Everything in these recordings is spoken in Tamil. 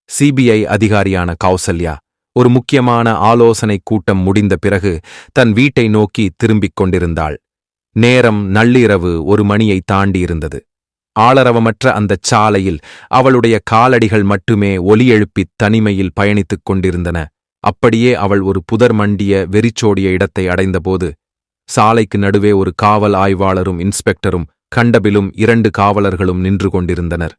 சிபிஐ அதிகாரியான கௌசல்யா ஒரு முக்கியமான ஆலோசனைக் கூட்டம் முடிந்த பிறகு தன் வீட்டை நோக்கி திரும்பிக் கொண்டிருந்தாள். நேரம் நள்ளிரவு 1 மணியை தாண்டியிருந்தது. ஆளரவமற்ற அந்தச் சாலையில் அவளுடைய காலடிகள் மட்டுமே ஒலி எழுப்பித் தனிமையில் பயணித்துக் கொண்டிருந்தன. அப்படியே அவள் ஒரு புதர் மண்டிய வெறிச்சோடிய இடத்தை அடைந்தபோது சாலைக்கு நடுவே ஒரு காவல் ஆய்வாளரும் இன்ஸ்பெக்டரும் கண்டபிலும் 2 காவலர்களும் நின்று கொண்டிருந்தனர்.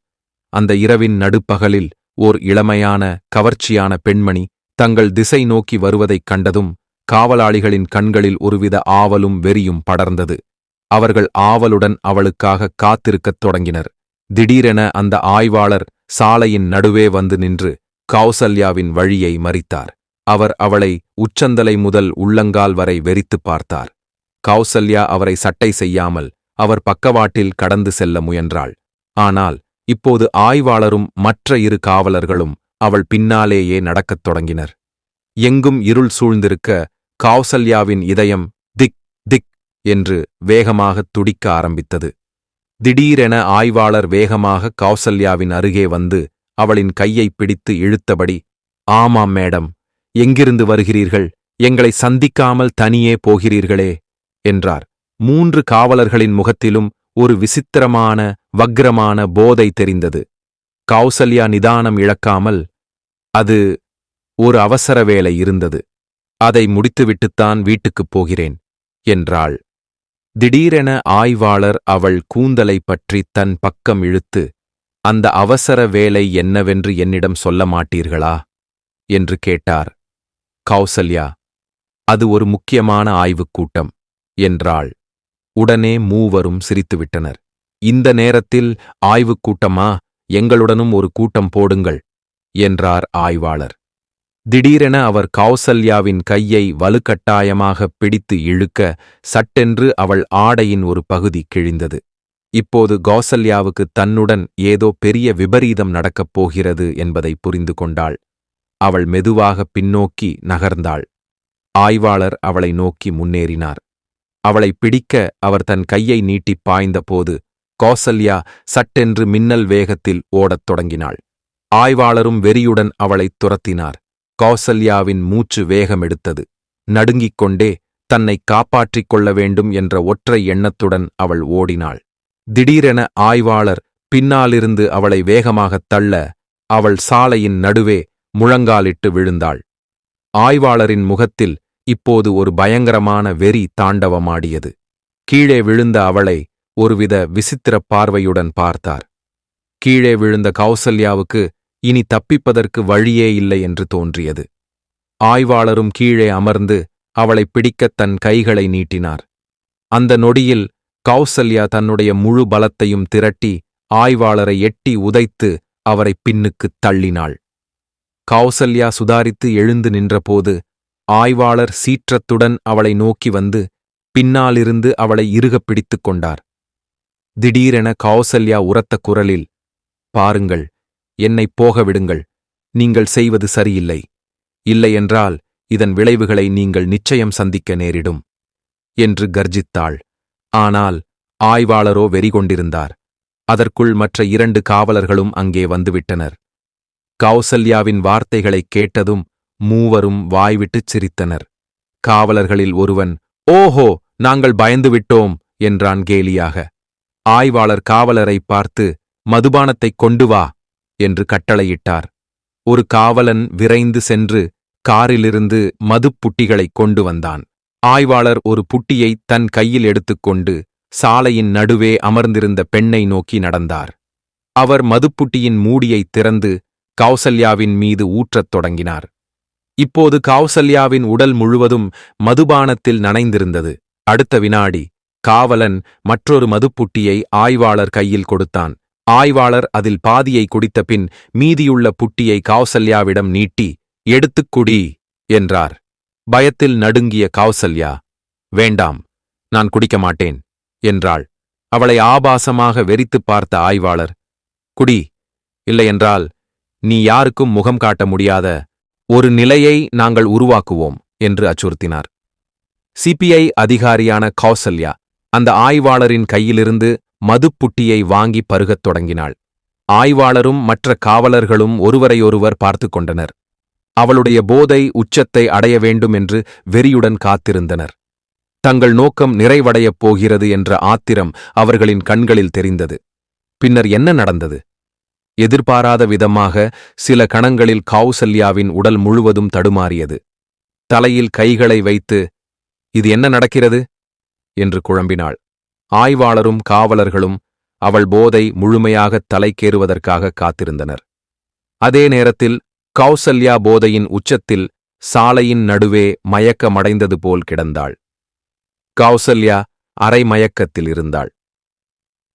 அந்த இரவின் நடுப்பகலில் ஓர் இளமையான கவர்ச்சியான பெண்மணி தங்கள் திசை நோக்கி வருவதைக் கண்டதும் காவலாளிகளின் கண்களில் ஒருவித ஆவலும் வெறியும் படர்ந்தது. அவர்கள் ஆவலுடன் அவளுக்காக காத்திருக்கத் தொடங்கினர். திடீரென அந்த ஆய்வாளர் சாலையின் நடுவே வந்து நின்று கௌசல்யாவின் வழியை மறித்தார். அவர் அவளை உச்சந்தலை முதல் உள்ளங்கால் வரை வெறித்துப் பார்த்தார். கௌசல்யா அவரை சட்டை செய்யாமல் அவர் பக்கவாட்டில் கடந்து செல்ல முயன்றாள். ஆனால் இப்போது ஆய்வாளரும் மற்ற 2 காவலர்களும் அவள் பின்னாலேயே நடக்கத் தொடங்கினர். எங்கும் இருள் சூழ்ந்திருக்க கௌசல்யாவின் இதயம் திக் திக் என்று வேகமாகத் துடிக்க ஆரம்பித்தது. திடீரென ஆய்வாளர் வேகமாக கௌசல்யாவின் அருகே வந்து அவளின் கையைப் பிடித்து இழுத்தபடி, "ஆமாம் மேடம், எங்கிருந்து வருகிறீர்கள்? எங்களை சந்திக்காமல் தனியே போகிறீர்களே" என்றார். 3 காவலர்களின் முகத்திலும் ஒரு விசித்திரமான வக்ரமான போதை தெரிந்தது. கௌசல்யா நிதானம் இழக்காமல், "அது ஒரு அவசர வேலை இருந்தது. அதை முடித்துவிட்டுத்தான் வீட்டுக்குப் போகிறேன்" என்றாள். திடீரென ஆய்வாளர் அவள் கூந்தலை பற்றி தன் பக்கம் இழுத்து, "அந்த அவசர வேலை என்னவென்று என்னிடம் சொல்ல மாட்டீர்களா?" என்று கேட்டார். கௌசல்யா, "அது ஒரு முக்கியமான ஆய்வுக் கூட்டம்" என்றாள். உடனே மூவரும் சிரித்துவிட்டனர். "இந்த நேரத்தில் ஆய்வுக் கூட்டமா? எங்களுடனும் ஒரு கூட்டம் போடுங்கள்" என்றார் ஆய்வாளர். திடீரென அவர் கௌசல்யாவின் கையை வலுக்கட்டாயமாகப் பிடித்து இழுக்க சட்டென்று அவள் ஆடையின் ஒரு பகுதி கிழிந்தது. இப்போது கௌசல்யாவுக்கு தன்னுடன் ஏதோ பெரிய விபரீதம் நடக்கப் போகிறது என்பதை புரிந்து கொண்டாள். அவள் மெதுவாக பின்னோக்கி நகர்ந்தாள். ஆய்வாளர் அவளை நோக்கி முன்னேறினார். அவளை பிடிக்க அவர் தன் கையை நீட்டிப் பாய்ந்தபோது கௌசல்யா சட்டென்று மின்னல் வேகத்தில் ஓடத் தொடங்கினாள். ஆய்வாளரும் வெறியுடன் அவளைத் துரத்தினார். கௌசல்யாவின் மூச்சு வேகமெடுத்தது. நடுங்கிக் கொண்டே தன்னை காப்பாற்றிக் கொள்ள வேண்டும் என்ற ஒற்றை எண்ணத்துடன் அவள் ஓடினாள். திடீரென ஆய்வாளர் பின்னாலிருந்து அவளை வேகமாகத் தள்ள அவள் சாலையின் நடுவே முழங்காலிட்டு விழுந்தாள். ஆய்வாளரின் முகத்தில் இப்போது ஒரு பயங்கரமான வெறி தாண்டவமாடியது. கீழே விழுந்த அவளை ஒருவித விசித்திரப் பார்வையுடன் பார்த்தார். கீழே விழுந்த கௌசல்யாவுக்கு இனி தப்பிப்பதற்கு வழியே இல்லை என்று தோன்றியது. ஆய்வாளரும் கீழே அமர்ந்து அவளை பிடிக்கத் தன் கைகளை நீட்டினார். அந்த நொடியில் கௌசல்யா தன்னுடைய முழு பலத்தையும் திரட்டி ஆய்வாளரை எட்டி உதைத்து அவரை பின்னுக்குத் தள்ளினாள். கௌசல்யா சுதாரித்து எழுந்து நின்றபோது ஆய்வாளர் சீற்றத்துடன் அவளை நோக்கி வந்து பின்னாலிருந்து அவளை இறுகப் பிடித்துக் கொண்டார். திடீரென கௌசல்யா உரத்த குரலில், "பாருங்கள், என்னைப் போக விடுங்கள். நீங்கள் செய்வது சரியில்லை. இல்லையென்றால் இதன் விளைவுகளை நீங்கள் நிச்சயம் சந்திக்க நேரிடும்" என்று கர்ஜித்தாள். ஆனால் ஆய்வாளரோ வெறிகொண்டிருந்தார். அதற்குள் மற்ற 2 காவலர்களும் அங்கே வந்துவிட்டனர். கௌசல்யாவின் வார்த்தைகளைக் கேட்டதும் மூவரும் வாய்விட்டுச் சிரித்தனர். காவலர்களில் ஒருவன், "ஓஹோ, நாங்கள் பயந்துவிட்டோம்" என்றான் கேலியாக. ஆய்வாளர் காவலரைப் பார்த்து, "மதுபானத்தைக் கொண்டு வா" என்று கட்டளையிட்டார். ஒரு காவலன் விரைந்து சென்று காரிலிருந்து மதுப்புட்டிகளைக் கொண்டு வந்தான். ஆய்வாளர் ஒரு புட்டியை தன் கையில் எடுத்துக்கொண்டு சாலையின் நடுவே அமர்ந்திருந்த பெண்ணை நோக்கி நடந்தார். அவர் மதுப்புட்டியின் மூடியைத் திறந்து கௌசல்யாவின் மீது ஊற்றத் தொடங்கினார். இப்போது கௌசல்யாவின் உடல் முழுவதும் மதுபானத்தில் நனைந்திருந்தது. அடுத்த வினாடி காவலன் மற்றொரு மதுப்புட்டியை ஆய்வாளர் கையில் கொடுத்தான். ஆய்வாளர் அதில் பாதியை குடித்தபின் மீதியுள்ள புட்டியை கௌசல்யாவிடம் நீட்டி, "எடுத்துக் குடி" என்றார். பயத்தில் நடுங்கிய கௌசல்யா, "வேண்டாம், நான் குடிக்க மாட்டேன்" என்றாள். அவளை ஆபாசமாக வெறித்துப் பார்த்த ஆய்வாளர், "குடி, இல்லையென்றால் நீ யாருக்கும் முகம் காட்ட முடியாத ஒரு நிலையை நாங்கள் உருவாக்குவோம்" என்று அச்சுறுத்தினார். சிபிஐ அதிகாரியான கௌசல்யா அந்த ஆய்வாளரின் கையிலிருந்து மதுப்புட்டியை வாங்கி பருகத் தொடங்கினாள். ஆய்வாளரும் மற்ற காவலர்களும் ஒருவரையொருவர் பார்த்து கொண்டனர். அவளுடைய போதை உச்சத்தை அடைய வேண்டும் என்று வெறியுடன் காத்திருந்தனர். தங்கள் நோக்கம் நிறைவடையப் போகிறது என்ற ஆத்திரம் அவர்களின் கண்களில் தெரிந்தது. பின்னர் என்ன நடந்தது? எதிர்பாராத விதமாக சில கணங்களில் கௌசல்யாவின் உடல் முழுவதும் தடுமாறியது. தலையில் கைகளை வைத்து, "இது என்ன நடக்கிறது?" என்று குழம்பினாள். ஆய்வாளரும் காவலர்களும் அவள் போதை முழுமையாகத் தலைக்கேறுவதற்காக காத்திருந்தனர். அதே நேரத்தில் கௌசல்யா போதையின் உச்சத்தில் சாலையின் நடுவே மயக்கமடைந்தது போல் கிடந்தாள். கௌசல்யா அரை மயக்கத்தில் இருந்தாள்.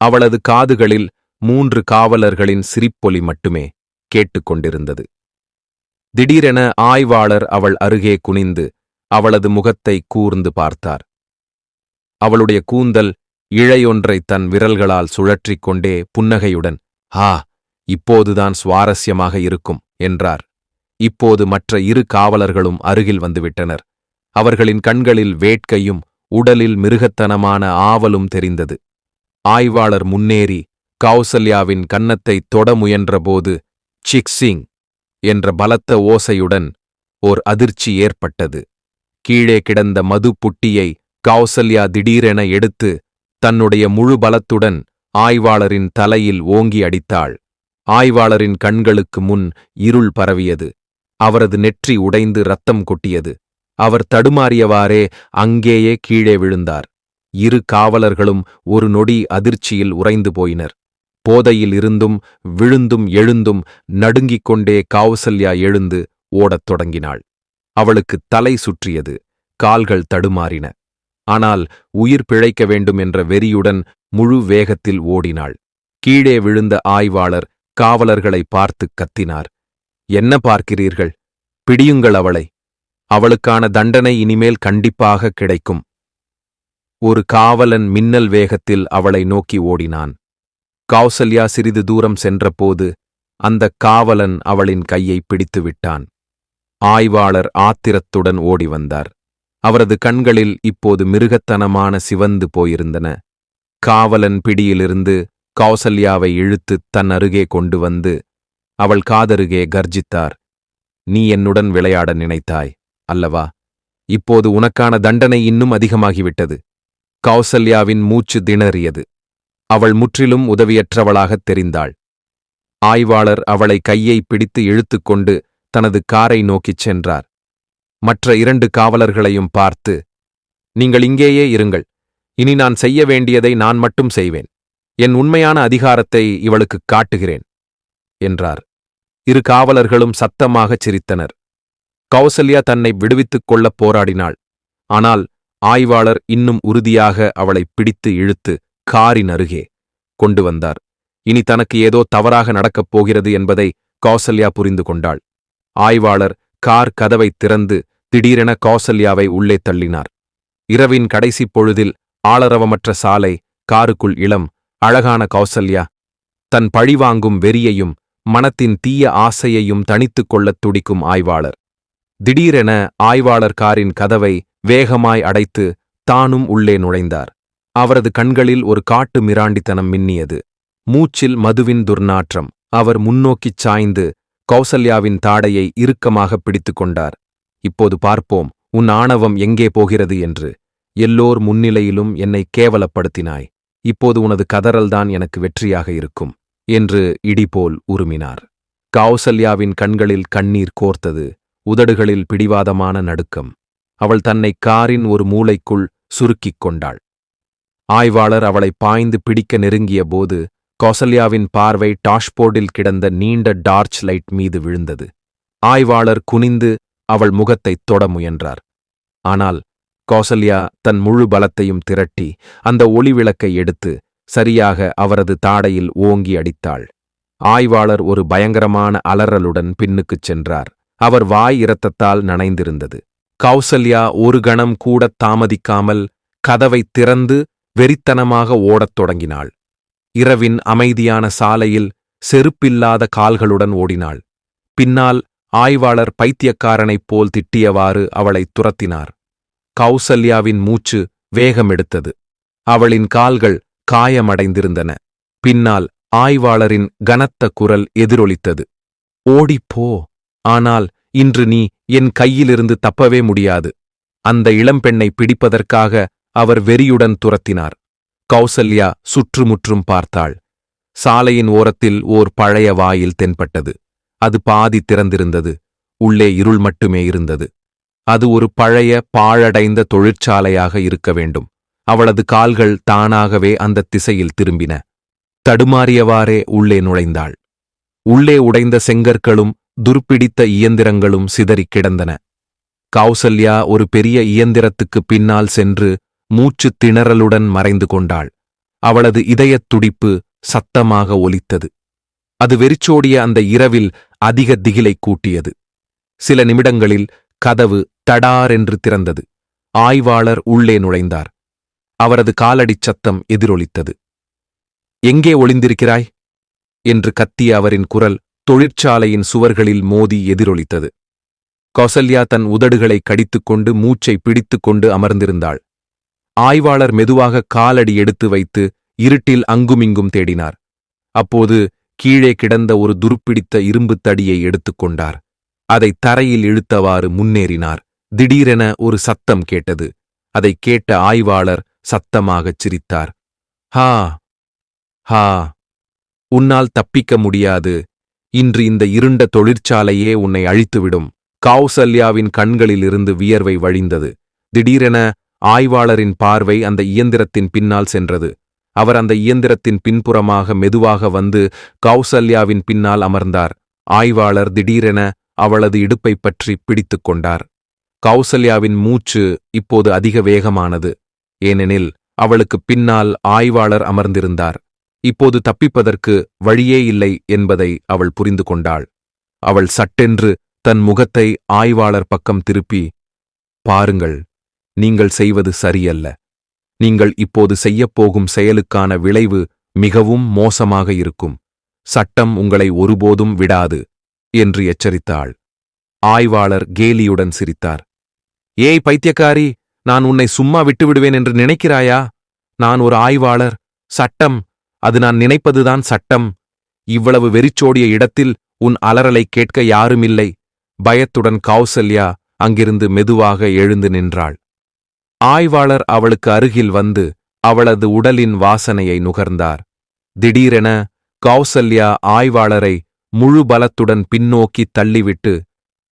அவளது காதுகளில் 3 காவலர்களின் சிரிப்பொலி மட்டுமே கேட்டுக்கொண்டிருந்தது. திடீரென ஆய்வாளர் அவள் அருகே குனிந்து அவளது முகத்தை கூர்ந்து பார்த்தார். அவளுடைய கூந்தல் இழையொன்றை தன் விரல்களால் சுழற்றிக் கொண்டே புன்னகையுடன், "ஆ, இப்போதுதான் சுவாரஸ்யமாக இருக்கும்" என்றார். இப்போது மற்ற 2 காவலர்களும் அருகில் வந்துவிட்டனர். அவர்களின் கண்களில் வேட்கையும் உடலில் மிருகத்தனமான ஆவலும் தெரிந்தது. ஆய்வாளர் முன்னேறி கௌசல்யாவின் கன்னத்தை தொட முயன்றபோது சிக்சிங் என்ற பலத்த ஓசையுடன் ஓர் அதிர்ச்சி ஏற்பட்டது. கீழே கிடந்த மது புட்டியை கௌசல்யா திடீரென எடுத்து தன்னுடைய முழு பலத்துடன் ஆய்வாளரின் தலையில் ஓங்கி அடித்தாள். ஆய்வாளரின் கண்களுக்கு முன் இருள் பரவியது. அவரது நெற்றி உடைந்து இரத்தம் கொட்டியது. அவர் தடுமாறியவாறே அங்கேயே கீழே விழுந்தார். 2 காவலர்களும் ஒரு நொடி அதிர்ச்சியில் உறைந்து போயினர். போதையில் இருந்தும் விழுந்தும் எழுந்தும் நடுங்கிக் கொண்டே கௌசல்யா எழுந்து ஓடத் தொடங்கினாள். அவளுக்கு தலை சுற்றியது, கால்கள் தடுமாறின. ஆனால் உயிர் பிழைக்க வேண்டும் என்ற வெறியுடன் முழு வேகத்தில் ஓடினாள். கீழே விழுந்த ஆய்வாளர் காவலர்களை பார்த்து கத்தினார், "என்ன பார்க்கிறீர்கள்? பிடியுங்கள் அவளை. அவளுக்கான தண்டனை இனிமேல் கண்டிப்பாக கிடைக்கும்." ஒரு காவலன் மின்னல் வேகத்தில் அவளை நோக்கி ஓடினான். கௌசல்யா சிறிது தூரம் சென்றபோது அந்தக் காவலன் அவளின் கையை பிடித்து விட்டான். ஆய்வாளர் ஆத்திரத்துடன் ஓடி வந்தார். அவரது கண்களில் இப்போது மிருகத்தனமான சிவந்து போயிருந்தன. காவலன் பிடியிலிருந்து கௌசல்யாவை இழுத்து தன் அருகே கொண்டு வந்து அவள் காதருகே கர்ஜித்தார், "நீ என்னுடன் விளையாட நினைத்தாய் அல்லவா? இப்போது உனக்கான தண்டனை இன்னும் அதிகமாகிவிட்டது." கௌசல்யாவின் மூச்சு திணறியது. அவள் முற்றிலும் உதவியற்றவளாகத் தெரிந்தாள். ஆய்வாளர் அவளை கையை பிடித்து இழுத்துக்கொண்டு தனது காரை நோக்கிச் சென்றார். மற்ற 2 காவலர்களையும் பார்த்து, "நீங்கள் இங்கேயே இருங்கள். இனி நான் செய்ய வேண்டியதை நான் மட்டும் செய்வேன். என் உண்மையான அதிகாரத்தை இவளுக்குக் காட்டுகிறேன்" என்றார். 2 காவலர்களும் சத்தமாகச் சிரித்தனர். கௌசல்யா தன்னை விடுவித்துக் கொள்ளப் போராடினாள். ஆனால் ஆய்வாளர் இன்னும் உறுதியாக அவளை பிடித்து இழுத்து காரின் அருகே கொண்டு வந்தார். இனி தனக்கு ஏதோ தவறாக நடக்கப் போகிறது என்பதை கௌசல்யா புரிந்து கொண்டாள். ஆய்வாளர் கார் கதவை திறந்து திடீரென கௌசல்யாவை உள்ளே தள்ளினார். இரவின் கடைசி பொழுதில் ஆளரவமற்ற சாலை, காருக்குள் இளம் அழகான கௌசல்யா தன் பழிவாங்கும் வெறியையும் மனத்தின் தீய ஆசையையும் தணித்துக் கொள்ளத் துடிக்கும் ஆய்வாளர். திடீரென ஆய்வாளர் காரின் கதவை வேகமாய் அடைத்து தானும் உள்ளே நுழைந்தார். அவரது கண்களில் ஒரு காட்டு மிராண்டித்தனம் மின்னியது. மூச்சில் மதுவின் துர்நாற்றம். அவர் முன்னோக்கிச் சாய்ந்து கௌசல்யாவின் தாடையை இறுக்கமாக பிடித்துக் கொண்டார். "இப்போது பார்ப்போம் உன் ஆணவம் எங்கே போகிறது என்று. எல்லோர் முன்னிலையிலும் என்னை கேவலப்படுத்தினாய். இப்போது உனது கதறல்தான் எனக்கு வெற்றியாக இருக்கும்" என்று இடிபோல் உருமினார். கௌசல்யாவின் கண்களில் கண்ணீர் கோர்த்தது. உதடுகளில் பிடிவாதமான நடுக்கம். அவள் தன்னை காரின் ஒரு மூலைக்குள் சுருக்கிக் கொண்டாள். ஆய்வாளர் அவளை பாய்ந்து பிடிக்க நெருங்கிய போது கௌசல்யாவின் பார்வை டாஷ்போர்டில் கிடந்த நீண்ட டார்ச் லைட் மீது விழுந்தது. ஆய்வாளர் குனிந்து அவள் முகத்தைத் தொட முயன்றார். ஆனால் கௌசல்யா தன் முழு பலத்தையும் திரட்டி அந்த ஒளிவிளக்கை எடுத்து சரியாக அவரது தாடையில் ஓங்கி அடித்தாள். ஆய்வாளர் ஒரு பயங்கரமான அலறலுடன் பின்னுக்குச் சென்றார். அவர் வாய் இரத்தத்தால் நனைந்திருந்தது. கௌசல்யா ஒரு கணம் கூடத் தாமதிக்காமல் கதவைத் திறந்து வெறித்தனமாக ஓடத் தொடங்கினாள். இரவின் அமைதியான சாலையில் செருப்பில்லாத கால்களுடன் ஓடினாள். பின்னால் ஆய்வாளர் பைத்தியக்காரனைப் போல் திட்டியவாறு அவளைத் துரத்தினார். கௌசல்யாவின் மூச்சு வேகமெடுத்தது. அவளின் கால்கள் காயமடைந்திருந்தன. பின்னால் ஆய்வாளரின் கனத்த குரல் எதிரொலித்தது. ஓடிப்போ, ஆனால் இன்று நீ என் கையிலிருந்து தப்பவே முடியாது. அந்த இளம்பெண்ணை பிடிப்பதற்காக அவர் வெறியுடன் துரத்தினார். கௌசல்யா சுற்றுமுற்றும் பார்த்தாள். சாலையின் ஓரத்தில் ஓர் பழைய வாயில் தென்பட்டது. அது பாதி திறந்திருந்தது. உள்ளே இருள் மட்டுமே இருந்தது. அது ஒரு பழைய பாழடைந்த தொழிற்சாலையாக இருக்க வேண்டும். அவளது கால்கள் தானாகவே அந்த திசையில் திரும்பின. தடுமாறியவாறே உள்ளே நுழைந்தாள். உள்ளே உடைந்த செங்கற்களும் துர்ப்பிடித்த இயந்திரங்களும் சிதறிக் கிடந்தன. கௌசல்யா ஒரு பெரிய இயந்திரத்துக்குப் பின்னால் சென்று மூச்சுத் திணறலுடன் மறைந்து கொண்டாள். அவளது இதயத் துடிப்பு சத்தமாக ஒலித்தது. அது வெறிச்சோடிய அந்த இரவில் அதிக திகிலைக் கூட்டியது. சில நிமிடங்களில் கதவு தடாரென்று திறந்தது. ஆய்வாளர் உள்ளே நுழைந்தார். அவரது காலடிச் சத்தம் எதிரொலித்தது. எங்கே ஒளிந்திருக்கிறாய் என்று கத்திய அவரின் குரல் தொழிற்சாலையின் சுவர்களில் மோதி எதிரொலித்தது. கௌசல்யா தன் உதடுகளை கடித்துக்கொண்டு மூச்சை பிடித்துக்கொண்டு அமர்ந்திருந்தாள். ஆய்வாளர் மெதுவாக காலடி எடுத்து வைத்து இருட்டில் அங்குமிங்கும் தேடினார். அப்போது கீழே கிடந்த ஒரு துருப்பிடித்த இரும்புத் தடியை எடுத்துக்கொண்டார். அதை தரையில் இழுத்தவாறு முன்னேறினார். திடீரென ஒரு சத்தம் கேட்டது. அதைக் கேட்ட ஆய்வாளர் சத்தமாகச் சிரித்தார். ஹா ஹா, உன்னால் தப்பிக்க முடியாது. இன்று இந்த இருண்ட தொழிற்சாலையே உன்னை அழித்துவிடும். கௌசல்யாவின் கண்களிலிருந்து வியர்வை வழிந்தது. திடீரென ஆய்வாளரின் பார்வை அந்த இயந்திரத்தின் பின்னால் சென்றது. அவர் அந்த இயந்திரத்தின் பின்புறமாக மெதுவாக வந்து கௌசல்யாவின் பின்னால் அமர்ந்தார். ஆய்வாளர் திடீரென அவளது இடுப்பைப் பற்றி பிடித்துக் கொண்டார். கௌசல்யாவின் மூச்சு இப்போது அதிக வேகமானது. ஏனெனில் அவளுக்குப் பின்னால் ஆய்வாளர் அமர்ந்திருந்தார். இப்போது தப்பிப்பதற்கு வழியே இல்லை என்பதை அவள் புரிந்து கொண்டாள். அவள் சட்டென்று தன் முகத்தை ஆய்வாளர் பக்கம் திருப்பி, பாருங்கள், நீங்கள் செய்வது சரியல்ல. நீங்கள் இப்போது செய்யப்போகும் செயலுக்கான விளைவு மிகவும் மோசமாக இருக்கும். சட்டம் உங்களை ஒருபோதும் விடாது என்று எச்சரித்தாள். ஆய்வாளர் கேலியுடன் சிரித்தார். ஏய் பைத்தியக்காரி, நான் உன்னை சும்மா விட்டுவிடுவேன் என்று நினைக்கிறாயா? நான் ஒரு ஆய்வாளர். சட்டம், அது நான் நினைப்பதுதான் சட்டம். இவ்வளவு வெறிச்சோடிய இடத்தில் உன் அலறலைக் கேட்க யாருமில்லை. பயத்துடன் கௌசல்யா அங்கிருந்து மெதுவாக எழுந்து நின்றாள். ஆய்வாளர் அவளுக்கு அருகில் வந்து அவளது உடலின் வாசனையை நுகர்ந்தார். திடீரென கௌசல்யா ஆய்வாளரை முழு பலத்துடன் பின்னோக்கித் தள்ளிவிட்டு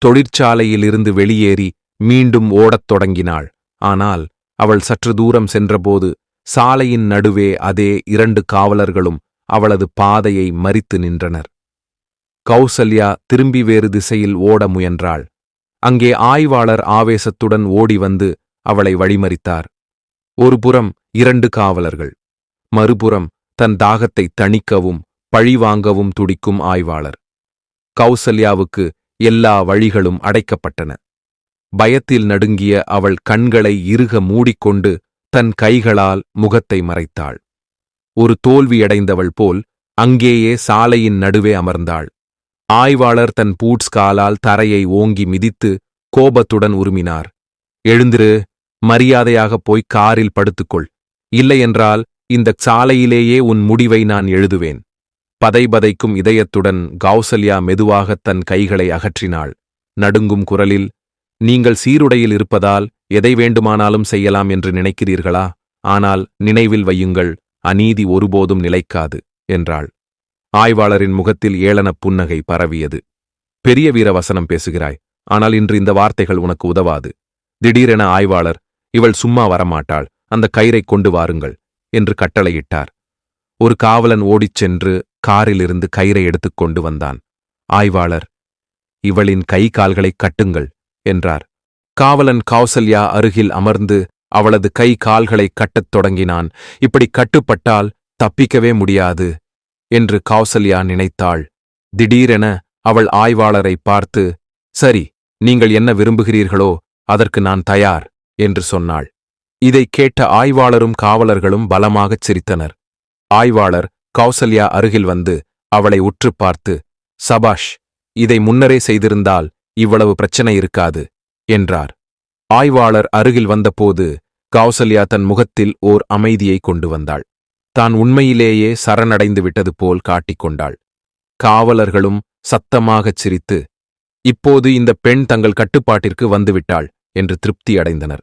தொழிற்சாலையிலிருந்து வெளியேறி மீண்டும் ஓடத் தொடங்கினாள். ஆனால் அவள் சற்று தூரம் சென்றபோது சாலையின் நடுவே அதே 2 காவலர்களும் அவளது பாதையை மறித்து நின்றனர். கௌசல்யா திரும்பி வேறு திசையில் ஓட முயன்றாள். அங்கே ஆய்வாளர் ஆவேசத்துடன் ஓடி வந்து அவளை வழிமறித்தார். ஒருபுறம் 2 காவலர்கள், மறுபுறம் தன் தாகத்தை தணிக்கவும் பழிவாங்கவும் துடிக்கும் ஆய்வாளர். கௌசல்யாவுக்கு எல்லா வழிகளும் அடைக்கப்பட்டன. பயத்தில் நடுங்கிய அவள் கண்களை இறுக மூடிக்கொண்டு தன் கைகளால் முகத்தை மறைத்தாள். ஒரு தோல்வியடைந்தவள் போல் அங்கேயே சாலையின் நடுவே அமர்ந்தாள். ஆய்வாளர் தன் பூட்ஸ் காலால் தரையை ஓங்கி மிதித்து கோபத்துடன் உருமினார். எழுந்திரு, மரியாதையாகப் போய் காரில் படுத்துக்கொள். இல்லையென்றால் இந்தச் சாலையிலேயே உன் முடிவை நான் எழுதுவேன். பதைபதைக்கும் இதயத்துடன் கௌசல்யா மெதுவாகத் தன் கைகளை அகற்றினாள். நடுங்கும் குரலில், நீங்கள் சீருடையில் இருப்பதால் எதை வேண்டுமானாலும் செய்யலாம் என்று நினைக்கிறீர்களா? ஆனால் நினைவில் வையுங்கள், அநீதி ஒருபோதும் நிலைக்காது என்றாள். ஆய்வாளரின் முகத்தில் ஏளனப் புன்னகை பரவியது. பெரிய வீரவசனம் பேசுகிறாய், ஆனால் இன்று இந்த வார்த்தைகள் உனக்கு உதவாது. திடீரென ஆய்வாளர், இவள் சும்மா வரமாட்டாள், அந்த கயிறைக் கொண்டு வாருங்கள் என்று கட்டளையிட்டார். ஒரு காவலன் ஓடிச் சென்று காரிலிருந்து கயிறை எடுத்துக்கொண்டு வந்தான். ஆய்வாளர், இவளின் கை கால்களைக் கட்டுங்கள் என்றார். காவலன் கௌசல்யா அருகில் அமர்ந்து அவளது கை கால்களைக் கட்டத் தொடங்கினான். இப்படி கட்டுப்பட்டால் தப்பிக்கவே முடியாது என்று கௌசல்யா நினைத்தாள். திடீரென அவள் ஆய்வாளரை பார்த்து, சரி, நீங்கள் என்ன விரும்புகிறீர்களோ அதற்கு நான் தயார் என்று சொன்னாள். இதைக் கேட்ட ஆய்வாளரும் காவலர்களும் பலமாகச் சிரித்தனர். ஆய்வாளர் கௌசல்யா அருகில் வந்து அவளை உற்றுப் பார்த்து, சபாஷ், இதை முன்னரே செய்திருந்தால் இவ்வளவு பிரச்சனை இருக்காது என்றார். ஆய்வாளர் அருகில் வந்தபோது கௌசல்யா தன் முகத்தில் ஓர் அமைதியை கொண்டு வந்தாள். தான் உண்மையிலேயே சரணடைந்து விட்டது போல் காட்டிக்கொண்டாள். காவலர்களும் சத்தமாகச் சிரித்து, இப்போது இந்த பெண் தங்கள் கட்டுப்பாட்டிற்கு வந்துவிட்டாள் என்று திருப்தி அடைந்தனர்.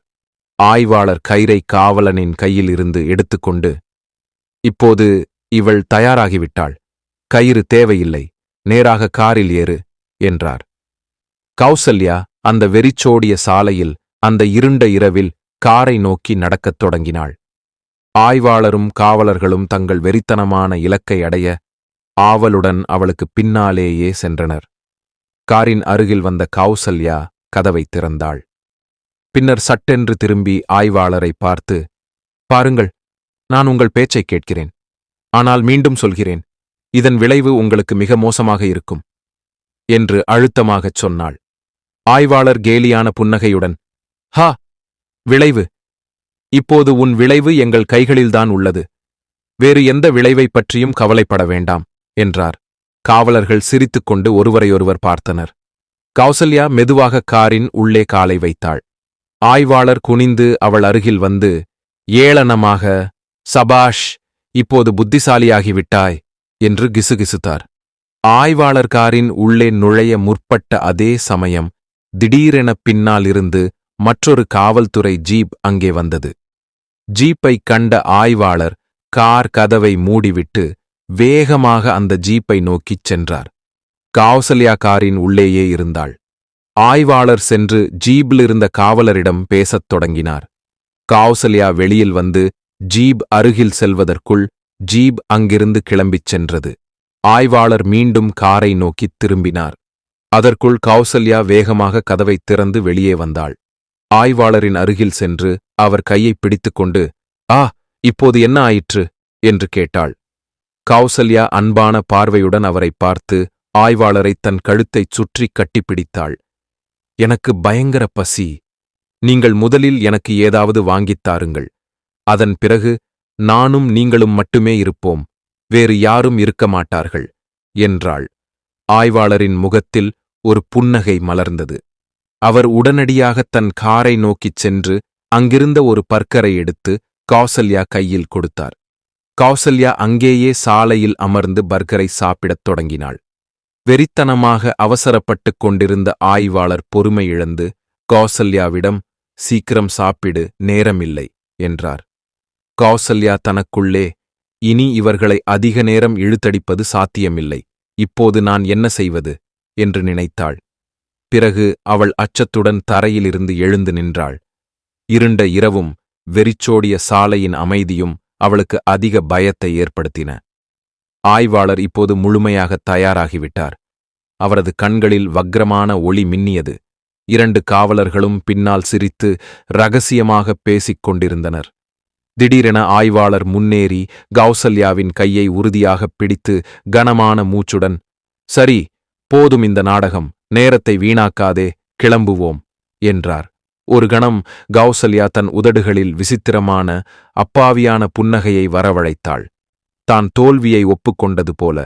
ஆய்வாளர் கயிறை காவலனின் கையில் இருந்து எடுத்துக்கொண்டு, இப்போது இவள் தயாராகிவிட்டாள், கயிறு தேவையில்லை, நேராக காரில் ஏறு என்றார். கௌசல்யா அந்த வெறிச்சோடிய சாலையில் அந்த இருண்ட இரவில் காரை நோக்கி நடக்கத் தொடங்கினாள். ஆய்வாளரும் காவலர்களும் தங்கள் வெறித்தனமான இலக்கை அடைய ஆவலுடன் அவளுக்கு பின்னாலேயே சென்றனர். காரின் அருகில் வந்த கௌசல்யா கதவை திறந்தாள். பின்னர் சட்டென்று திரும்பி ஆய்வாளரை பார்த்து, பாருங்கள், நான் உங்கள் பேச்சைக் கேட்கிறேன். ஆனால் மீண்டும் சொல்கிறேன், இதன் விளைவு உங்களுக்கு மிக மோசமாக இருக்கும் என்று அழுத்தமாகச் சொன்னாள். ஆய்வாளர் கேலியான புன்னகையுடன், ஹா, விளைவு? இப்போது உன் விளைவு எங்கள் கைகளில்தான் உள்ளது. வேறு எந்த விளைவைப் பற்றியும் கவலைப்பட வேண்டாம் என்றார். காவலர்கள் சிரித்துக்கொண்டு ஒருவரையொருவர் பார்த்தனர். கௌசல்யா மெதுவாக காரின் உள்ளே காலை வைத்தாள். ஆய்வாளர் குனிந்து அவள் அருகில் வந்து, ஏளனமாக, சபாஷ், இப்போது புத்திசாலியாகிவிட்டாய் என்று கிசுகிசுத்தார். ஆய்வாளர் காரின் உள்ளே நுழைய முற்பட்ட அதே சமயம் திடீரென பின்னால் இருந்து மற்றொரு காவல்துறை ஜீப் அங்கே வந்தது. ஜீப்பைக் கண்ட ஆய்வாளர் கார் கதவை மூடிவிட்டு வேகமாக அந்த ஜீப்பை நோக்கிச் சென்றார். கௌசல்யா காரின் உள்ளேயே இருந்தாள். ஆய்வாளர் சென்று ஜீப்பிலிருந்த காவலரிடம் பேசத் தொடங்கினார். கௌசல்யா வெளியில் வந்து ஜீப் அருகில் செல்வதற்குள் ஜீப் அங்கிருந்து கிளம்பிச் சென்றது. ஆய்வாளர் மீண்டும் காரை நோக்கித் திரும்பினார். அதற்குள் கௌசல்யா வேகமாக கதவைத் திறந்து வெளியே வந்தாள். ஆய்வாளரின் அருகில் சென்று அவர் கையைப் பிடித்துக்கொண்டு, ஆ, இப்போது என்ன ஆயிற்று என்று கேட்டாள். கௌசல்யா அன்பான பார்வையுடன் அவரைப் பார்த்து ஆய்வாளரைத் தன் கழுத்தைச் சுற்றிக் கட்டிப்பிடித்தாள். எனக்கு பயங்கர பசி. நீங்கள் முதலில் எனக்கு ஏதாவது வாங்கித் தாருங்கள். அதன் பிறகு நானும் நீங்களும் மட்டுமே இருப்போம், வேறு யாரும் இருக்க மாட்டார்கள் என்றாள். ஆய்வாளரின் முகத்தில் ஒரு புன்னகை மலர்ந்தது. அவர் உடனடியாக தன் காரை நோக்கிச் சென்று அங்கிருந்த ஒரு பர்க்கரை எடுத்து கௌசல்யா கையில் கொடுத்தார். கௌசல்யா அங்கேயே சாலையில் அமர்ந்து பர்கரை சாப்பிடத் தொடங்கினாள். வெறித்தனமாக அவசரப்பட்டுக் கொண்டிருந்த ஆய்வாளர் பொறுமை இழந்து கௌசல்யாவிடம், சீக்கிரம் சாப்பிடு, நேரமில்லை என்றார். கௌசல்யா தனக்குள்ளே, இனி இவர்களை அதிக நேரம் இழுத்தடிப்பது சாத்தியமில்லை, இப்போது நான் என்ன செய்வது என்று நினைத்தாள். பிறகு அவள் அச்சத்துடன் தரையிலிருந்து எழுந்து நின்றாள். இருண்ட இரவும் வெறிச்சோடிய சாலையின் அமைதியும் அவளுக்கு அதிக பயத்தை ஏற்படுத்தின. ஆய்வாளர் இப்போது முழுமையாக தயாராகிவிட்டார். அவரது கண்களில் வக்ரமான ஒளி மின்னியது. 2 காவலர்களும் பின்னால் சிரித்து ரகசியமாக பேசிக் கொண்டிருந்தனர். திடீரென ஆய்வாளர் முன்னேறி கௌசல்யாவின் கையை உறுதியாகப் பிடித்து கனமான மூச்சுடன், சரி, போதும் இந்த நாடகம், நேரத்தை வீணாக்காதே, கிளம்புவோம் என்றார். ஒரு கணம் கௌசல்யா தன் உதடுகளில் விசித்திரமான அப்பாவியான புன்னகையை வரவழைத்தாள். தான் தோல்வியை ஒப்புக்கொண்டது போல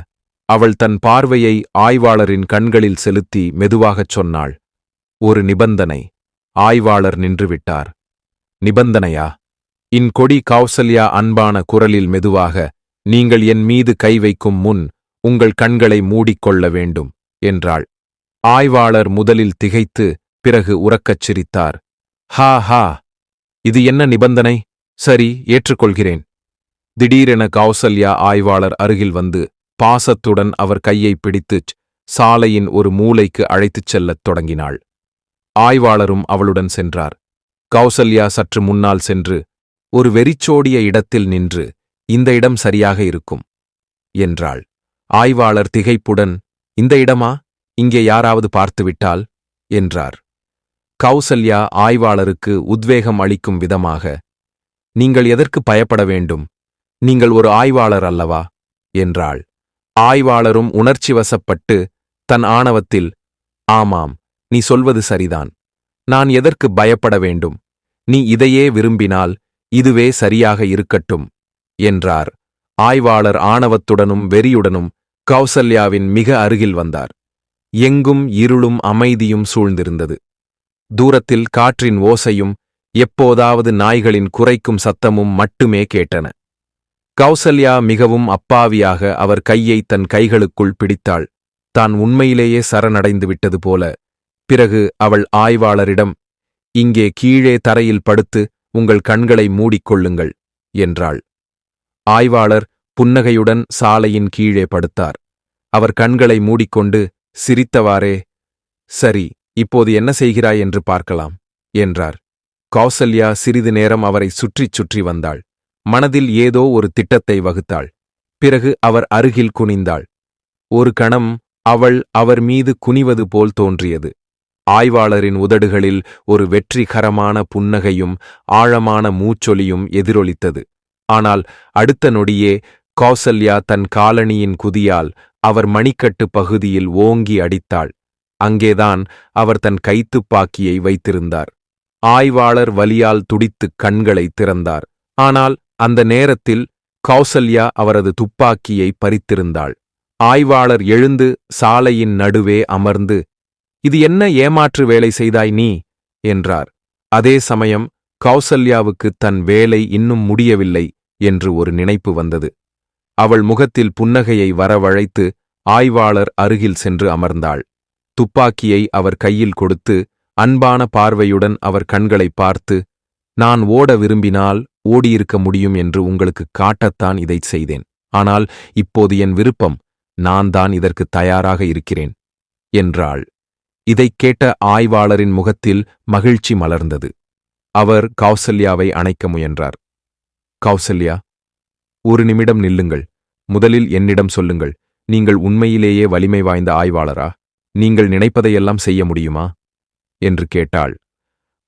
அவள் தன் பார்வையை ஆய்வாளரின் கண்களில் செலுத்தி மெதுவாகச் சொன்னாள், ஒரு நிபந்தனை. ஆய்வாளர் நின்றுவிட்டார். நிபந்தனையா? இன்கொடி கௌசல்யா அன்பான குரலில் மெதுவாக, நீங்கள் என் மீது கை வைக்கும் முன் உங்கள் கண்களை மூடிக்கொள்ள வேண்டும் என்றாள். ஆய்வாளர் முதலில் திகைத்து பிறகு உரக்கச் சிரித்தார். ஹா ஹா, இது என்ன நிபந்தனை? சரி, ஏற்றுக்கொள்கிறேன். திடீரென கௌசல்யா ஆய்வாளர் அருகில் வந்து பாசத்துடன் அவர் கையை பிடித்துச் சாலையின் ஒரு மூலைக்கு அழைத்துச் செல்லத் தொடங்கினாள். ஆய்வாளரும் அவளுடன் சென்றார். கௌசல்யா சற்று முன்னால் சென்று, ஒரு வெறிச்சோடிய இடத்தில் நின்று, இந்த இடம் சரியாக இருக்கும் என்றாள். ஆய்வாளர் திகைப்புடன், இந்த இடமா? இங்கே யாராவது பார்த்துவிட்டால் என்றார். கௌசல்யா ஆய்வாளருக்கு உத்வேகம் அளிக்கும் விதமாக, நீங்கள் எதற்கு பயப்பட வேண்டும்? நீங்கள் ஒரு ஆய்வாளர் அல்லவா என்றாள். ஆய்வாளரும் உணர்ச்சிவசப்பட்டு தன் ஆணவத்தில், ஆமாம், நீ சொல்வது சரிதான், நான் எதற்கு பயப்பட வேண்டும்? நீ இதையே விரும்பினால் இதுவே சரியாக இருக்கட்டும் என்றார். ஆய்வாளர் ஆணவத்துடனும் வெறியுடனும் கௌசல்யாவின் மிக அருகில் வந்தார். எங்கும் இருளும் அமைதியும் சூழ்ந்திருந்தது. தூரத்தில் காற்றின் ஓசையும் எப்போதாவது நாய்களின் குரைக்கும் சத்தமும் மட்டுமே கேட்டன. கௌசல்யா மிகவும் அப்பாவியாக அவர் கையை தன் கைகளுக்குள் பிடித்தாள். தான் உண்மையிலேயே சரணடைந்து விட்டது போல. பிறகு அவள் ஆய்வாளரிடம், இங்கே கீழே தரையில் படுத்து உங்கள் கண்களை மூடிக்கொள்ளுங்கள் என்றாள். ஆய்வாளர் புன்னகையுடன் சாலையின் கீழே படுத்தார். அவர் கண்களை மூடிக்கொண்டு சிரித்தவாறே, சரி, இப்போது என்ன செய்கிறாய் என்று பார்க்கலாம் என்றார். கௌசல்யா சிறிது நேரம் அவரை சுற்றிச் சுற்றி வந்தாள். மனதில் ஏதோ ஒரு திட்டத்தை வகுத்தாள். பிறகு அவர் அருகில் குனிந்தாள். ஒரு கணம் அவள் அவர் மீது குனிவது போல் தோன்றியது. ஆய்வாளரின் உதடுகளில் ஒரு வெற்றிகரமான புன்னகையும் ஆழமான மூச்சொலியும் எதிரொலித்தது. ஆனால் அடுத்த நொடியே கௌசல்யா தன் காலணியின் குதியால் அவர் மணிக்கட்டு பகுதியில் ஓங்கி அடித்தாள். அங்கேதான் அவர் தன் கைத்துப்பாக்கியை வைத்திருந்தார். ஆய்வாளர் வலியால் துடித்துக் கண்களை திறந்தார். ஆனால் அந்த நேரத்தில் கௌசல்யா அவரது துப்பாக்கியை பறித்திருந்தாள். ஆய்வாளர் எழுந்து சாலையின் நடுவே அமர்ந்து, இது என்ன ஏமாற்று வேலை செய்தாய் நீ என்றார். அதே சமயம் கௌசல்யாவுக்கு தன் வேலை இன்னும் முடியவில்லை என்று ஒரு நினைப்பு வந்தது. அவள் முகத்தில் புன்னகையை வரவழைத்து ஆய்வாளர் அருகில் சென்று அமர்ந்தாள். துப்பாக்கியை அவர் கையில் கொடுத்து அன்பான பார்வையுடன் அவர் கண்களை பார்த்து, நான் ஓட விரும்பினால் ஓடியிருக்க முடியும் என்று உங்களுக்கு காட்டத்தான் இதைச் செய்தேன். ஆனால் இப்போது என் விருப்பம், நான் தான் இதற்கு தயாராக இருக்கிறேன் என்றாள். இதைக் கேட்ட ஆய்வாளரின் முகத்தில் மகிழ்ச்சி மலர்ந்தது. அவர் கௌசல்யாவை அணைக்க முயன்றார். கௌசல்யா, ஒரு நிமிடம் நில்லுங்கள். முதலில் என்னிடம் சொல்லுங்கள், நீங்கள் உண்மையிலேயே வலிமை வாய்ந்த ஆய்வாளரா? நீங்கள் நினைப்பதையெல்லாம் செய்ய முடியுமா என்று கேட்டாள்.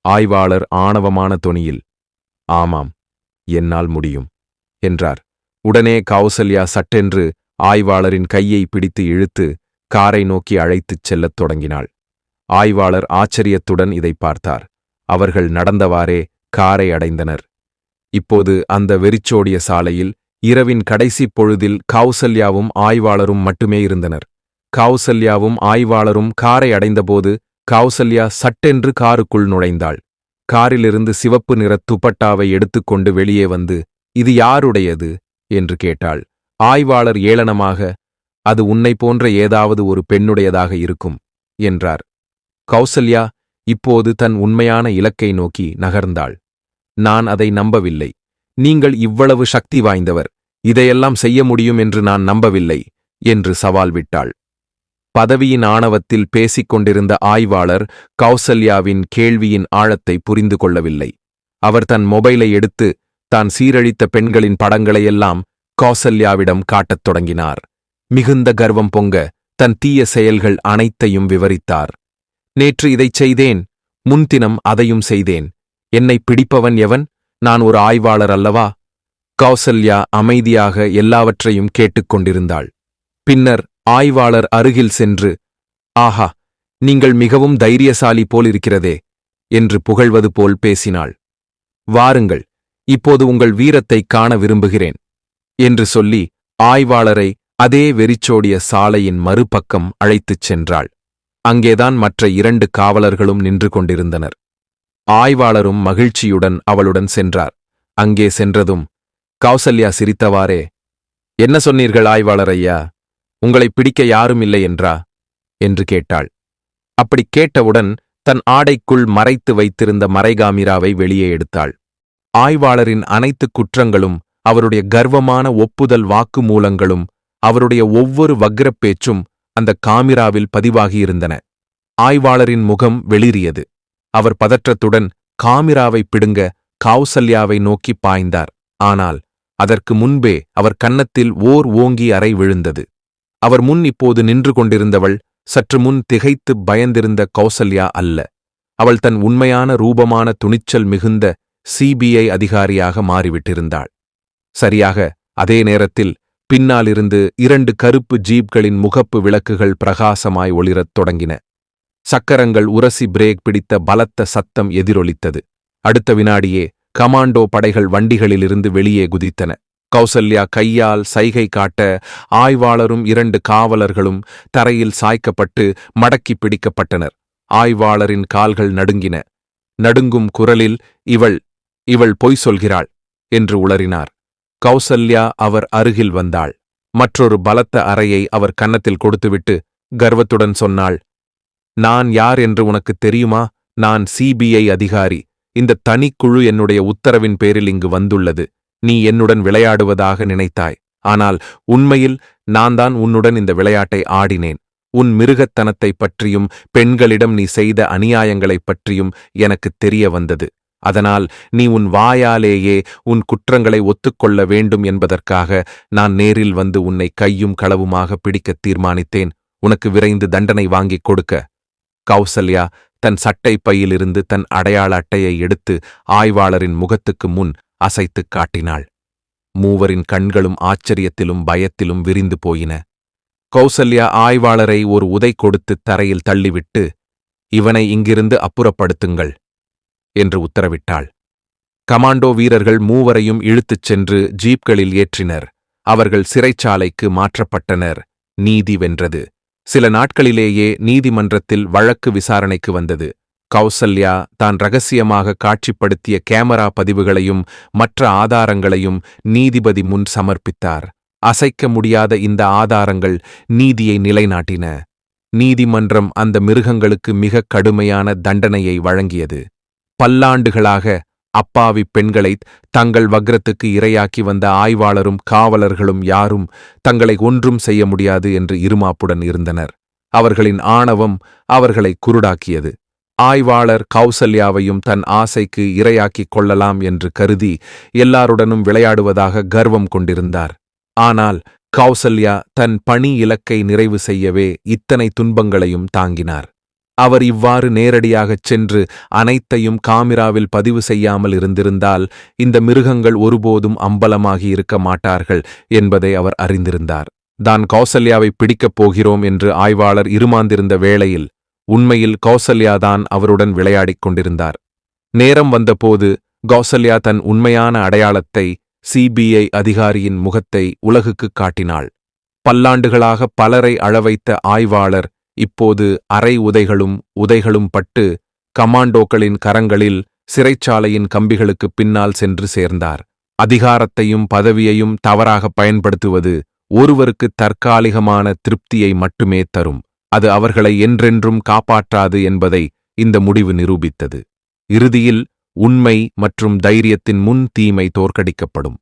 ஆய்வாளர் ஆணவமான தொனியில், ஆமாம், என்னால் முடியும் என்றார். உடனே கௌசல்யா சட்டென்று ஆய்வாளரின் கையை பிடித்து இழுத்து காரை நோக்கி அழைத்துச் செல்லத் தொடங்கினாள். ஆய்வாளர் ஆச்சரியத்துடன் இதை பார்த்தார். அவர்கள் நடந்தவாறே காரை அடைந்தனர். இப்போது அந்த வெறிச்சோடிய சாலையில் இரவின் கடைசிப் பொழுதில் கௌசல்யாவும் ஆய்வாளரும் மட்டுமே இருந்தனர். கௌசல்யாவும் ஆய்வாளரும் காரை அடைந்தபோது கௌசல்யா சட்டென்று காருக்குள் நுழைந்தாள். காரிலிருந்து சிவப்பு நிற துப்பட்டாவை எடுத்துக்கொண்டு வெளியே வந்து, இது யாருடையது என்று கேட்டாள். ஆய்வாளர் ஏளனமாக, அது உன்னை போன்ற ஏதாவது ஒரு பெண்ணுடையதாக இருக்கும் என்றார். கௌசல்யா இப்போது தன் உண்மையான இலக்கை நோக்கி நகர்ந்தாள். நான் அதை நம்பவில்லை. நீங்கள் இவ்வளவு சக்தி வாய்ந்தவர், இதையெல்லாம் செய்ய முடியும் என்று நான் நம்பவில்லை என்று சவால் விட்டாள். பதவியின் ஆணவத்தில் பேசிக் கொண்டிருந்த ஆய்வாளர் கௌசல்யாவின் கேள்வியின் ஆழத்தை புரிந்து கொள்ளவில்லை. அவர் தன் மொபைலை எடுத்து தான் சீரழித்த பெண்களின் படங்களையெல்லாம் கௌசல்யாவிடம் காட்டத் தொடங்கினார். மிகுந்த கர்வம் பொங்க தன் தீய செயல்கள் அனைத்தையும் விவரித்தார். நேற்று இதைச் செய்தேன், முன்தினம் அதையும் செய்தேன். என்னை பிடிப்பவன் எவன்? நான் ஒரு ஆய்வாளர் அல்லவா? கௌசல்யா அமைதியாக எல்லாவற்றையும் கேட்டுக்கொண்டிருந்தாள். பின்னர் ஆய்வாளர் அருகில் சென்று, ஆஹா, நீங்கள் மிகவும் தைரியசாலி போலிருக்கிறதே என்று புகழ்வது போல் பேசினாள். வாருங்கள், இப்போது உங்கள் வீரத்தைக் காண விரும்புகிறேன் என்று சொல்லி ஆய்வாளரை அதே வெறிச்சோடிய சாலையின் மறுபக்கம் அழைத்துச் சென்றாள். அங்கேதான் மற்ற 2 காவலர்களும் நின்று கொண்டிருந்தனர். ஆய்வாளரும் மகிழ்ச்சியுடன் அவளுடன் சென்றார். அங்கே சென்றதும் கௌசல்யா சிரித்தவாறே, என்ன சொன்னீர்கள் ஆய்வாளர் ஐயா? உங்களை பிடிக்க யாரும் இல்லை என்றா என்று கேட்டாள். அப்படி கேட்டவுடன் தன் ஆடைக்குள் மறைத்து வைத்திருந்த மறைகாமிராவை வெளியே எடுத்தாள். ஆய்வாளரின் அனைத்து குற்றங்களும், அவருடைய கர்வமான ஒப்புதல் வாக்குமூலங்களும், அவருடைய ஒவ்வொரு வக்ரப் பேச்சும் அந்த காமிராவில் பதிவாகியிருந்தன. ஆய்வாளரின் முகம் வெளிரியது. அவர் பதற்றத்துடன் காமிராவை பிடுங்க கௌசல்யாவை நோக்கி பாய்ந்தார். ஆனால் அதற்கு முன்பே அவர் கன்னத்தில் ஓர் ஓங்கி அறை விழுந்தது. அவர் முன் இப்போது நின்று கொண்டிருந்தவள் சற்று முன் திகைத்து பயந்திருந்த கௌசல்யா அல்ல. அவள் தன் உண்மையான ரூபமான துணிச்சல் மிகுந்த சிபிஐ அதிகாரியாக மாறிவிட்டிருந்தாள். சரியாக அதே நேரத்தில் பின்னாலிருந்து 2 கருப்பு ஜீப்களின் முகப்பு விளக்குகள் பிரகாசமாய் ஒளிரத் தொடங்கின. சக்கரங்கள் உரசி பிரேக் பிடித்த பலத்த சத்தம் எதிரொலித்தது. அடுத்த வினாடியே கமாண்டோ படைகள் வண்டிகளிலிருந்து வெளியே குதித்தன. கௌசல்யா கையால் சைகை காட்ட ஆய்வாளரும் 2 காவலர்களும் தரையில் சாய்க்கப்பட்டு மடக்கி பிடிக்கப்பட்டனர். ஆய்வாளரின் கால்கள் நடுங்கின. நடுங்கும் குரலில், இவள் பொய் சொல்கிறாள் என்று உளறினார். கௌசல்யா அவர் அருகில் வந்தாள். மற்றொரு பலத்த அறையை அவர் கன்னத்தில் கொடுத்துவிட்டு கர்வத்துடன் சொன்னாள், நான் யார் என்று உனக்கு தெரியுமா? நான் சிபிஐ அதிகாரி. இந்த தனிக்குழு என்னுடைய உத்தரவின் பேரில் இங்கு வந்துள்ளது. நீ என்னுடன் விளையாடுவதாக நினைத்தாய். ஆனால் உண்மையில் நான் தான் உன்னுடன் இந்த விளையாட்டை ஆடினேன். உன் மிருகத்தனத்தைப் பற்றியும் பெண்களிடம் நீ செய்த அநியாயங்களைப் பற்றியும் எனக்கு தெரிய வந்தது. அதனால் நீ உன் வாயாலேயே உன் குற்றங்களை ஒத்துக்கொள்ள வேண்டும் என்பதற்காக நான் நேரில் வந்து உன்னை கையும் களவுமாக பிடிக்கத் தீர்மானித்தேன். உனக்கு விரைந்து தண்டனை வாங்கிக் கொடுக்க. கௌசல்யா தன் சட்டை பையிலிருந்து தன் அடையாள அட்டையை எடுத்து ஆய்வாளரின் முகத்துக்கு முன் அசைத்துக் காட்டினாள். மூவரின் கண்களும் ஆச்சரியத்திலும் பயத்திலும் விரிந்து போயின. கௌசல்யா ஆய்வாளரை ஒரு உதை கொடுத்து தரையில் தள்ளிவிட்டு, இவனை இங்கிருந்து அப்புறப்படுத்துங்கள் என்று உத்தரவிட்டாள். கமாண்டோ வீரர்கள் மூவரையும் இழுத்துச் சென்று ஜீப்களில் ஏற்றினர். அவர்கள் சிறைச்சாலைக்கு மாற்றப்பட்டனர். நீதி வென்றது. சில நாட்களிலேயே நீதிமன்றத்தில் வழக்கு விசாரணைக்கு வந்தது. கௌசல்யா தான் ரகசியமாக காட்சிப்படுத்திய கேமரா பதிவுகளையும் மற்ற ஆதாரங்களையும் நீதிபதி முன் சமர்ப்பித்தார். அசைக்க முடியாத இந்த ஆதாரங்கள் நீதியை நிலைநாட்டின. நீதிமன்றம் அந்த மிருகங்களுக்கு மிக கடுமையான தண்டனையை வழங்கியது. பல்லாண்டுகளாக அப்பாவி பெண்களை தங்கள் வக்ரத்துக்கு இரையாக்கி வந்த ஆய்வாளரும் காவலர்களும் யாரும் தங்களை ஒன்றும் செய்ய முடியாது என்று இருமாப்புடன் இருந்தனர். அவர்களின் ஆணவம் அவர்களை குருடாக்கியது. ஆய்வாளர் கௌசல்யாவையும் தன் ஆசைக்கு இரையாக்கிக் கொள்ளலாம் என்று கருதி எல்லாருடனும் விளையாடுவதாக கர்வம் கொண்டிருந்தார். ஆனால் கௌசல்யா தன் பணி இலக்கை நிறைவு செய்யவே இத்தனை துன்பங்களையும் தாங்கினார். அவர் இவ்வாறு நேரடியாகச் சென்று அனைத்தையும் காமிராவில் பதிவு செய்யாமல் இருந்திருந்தால் இந்த மிருகங்கள் ஒருபோதும் அம்பலமாகி இருக்க மாட்டார்கள் என்பதை அவர் அறிந்திருந்தார். தான் கௌசல்யாவை பிடிக்கப் போகிறோம் என்று ஆய்வாளர் இருமாந்திருந்த வேளையில் உண்மையில் கௌசல்யாதான் அவருடன் விளையாடிக் கொண்டிருந்தார். நேரம் வந்தபோது கௌசல்யா தன் உண்மையான அடையாளத்தை, சிபிஐ அதிகாரியின் முகத்தை உலகுக்குக் காட்டினாள். பல்லாண்டுகளாக பலரை அழவைத்த ஆய்வாளர் இப்போது அரை உதைகளும் பட்டு கமாண்டோக்களின் கரங்களில் சிறைச்சாலையின் கம்பிகளுக்குப் பின்னால் சென்று சேர்ந்தார். அதிகாரத்தையும் பதவியையும் தவறாக பயன்படுத்துவது ஒருவருக்கு தற்காலிகமான திருப்தியை மட்டுமே தரும். அது அவர்களை என்றென்றும் காப்பாற்றாது என்பதை இந்த முடிவு நிரூபித்தது. இறுதியில் உண்மை மற்றும் தைரியத்தின் முன் தீமை தோற்கடிக்கப்படும்.